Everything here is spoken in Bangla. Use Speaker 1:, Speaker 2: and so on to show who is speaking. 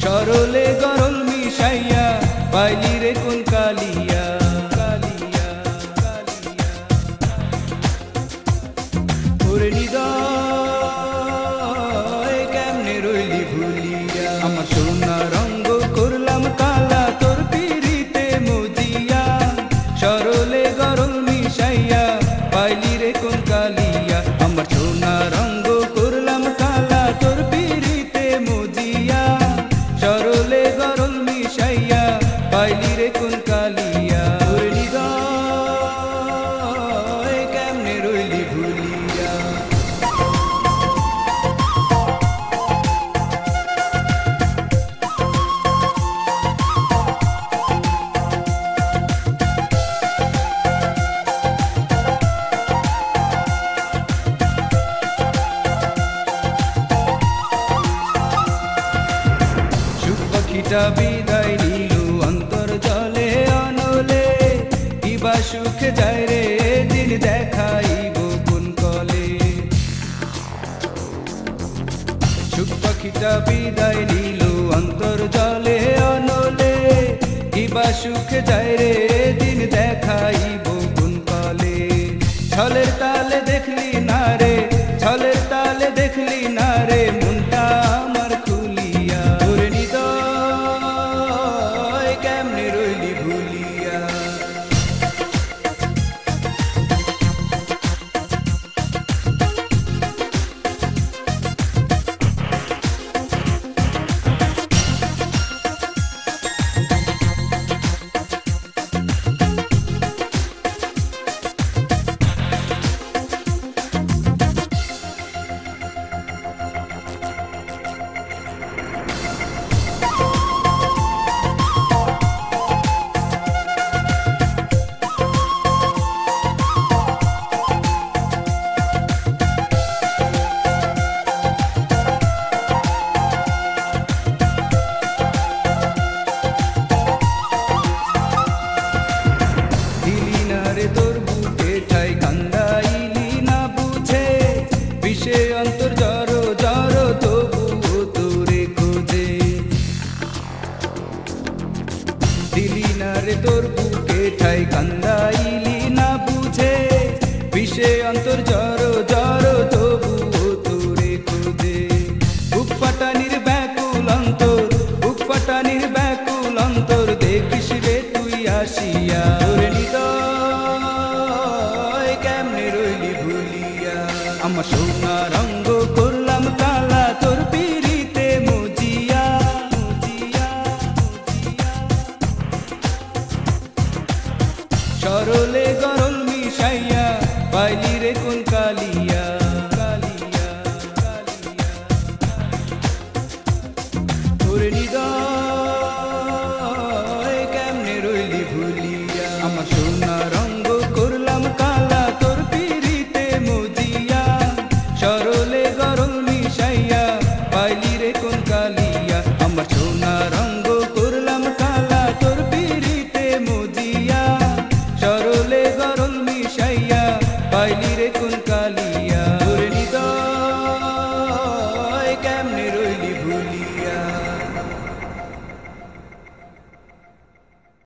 Speaker 1: সরলে গরল মিশাইয়া পাইলি রে কোন কালিয়া কালিয়া কালিয়া ওরে হৃদয় কেমনে রইলি ভুলিয়া আমার সোনা রঙ্গ করলাম কালা তোর পিরিতে মজিয়া সরলে গরল মিশাইয়া পাইলি রে কোন কালিয়া আমার সোনা রঙ্গ করলাম কালা তোর পিরিতে মজিয়া সরলে গরল মিশাইয়া পাইলি রে কোন কালিয়া ওরে হৃদয় কেমনে রইলি ভুলিয়া পাখিটা বিদায় নিল অন্তর জলে অনলে কিবা সুখ যায় রে দিন দেখাইব কোন কলে সুখ পাখিটা বিদায় নিল অন্তর জলে অনলে কিবা সুখ যায় রে দিন দেখাইব কোন কলে ছলের তালে দেখলি না রে ছলের তালে দেখলি না রে মনটা আমার খুলিয়া ওরে হৃদয় কেমনে রইলি ভুলিয়া তোর বুকে ঠাই কান্দাইলি না বুঝে বিষে অন্তর জড়ো জড়ো তবু তোরে খোঁজে দিলি না রে তোর বুকে ঠাই কান্দাইলি না বুঝে বিষে অন্তর জড়ো জড়ো তবু তোরে খোঁজে বুক পাটানির ব্যাকুল অন্তর বুক পাটানির ব্যাকুল অন্তর দেখিস রে তুই আসিয়া ওরে হৃদয় কেমনে রইলি ভুলিয়া আমার সোনা রঙ্গ করলাম কালা তোর পিরিতে মজিয়া মজিয়া মজিয়া সরলে গরল মিশাইয়া পাইলি রে কোন কালিয়া কালিয়া কালিয়া তোর হৃদয় কেমনে রইলি ভুলিয়া আমার সোনা রঙ্গ করলাম কালা তোর পিরিতে মজিয়া সরলে গরল মিশাইয়া পাইলি রে কোন কালিয়া আমার সোনা রঙ্গ করলাম কালা তোর পিরিতে মজিয়া সরলে গরল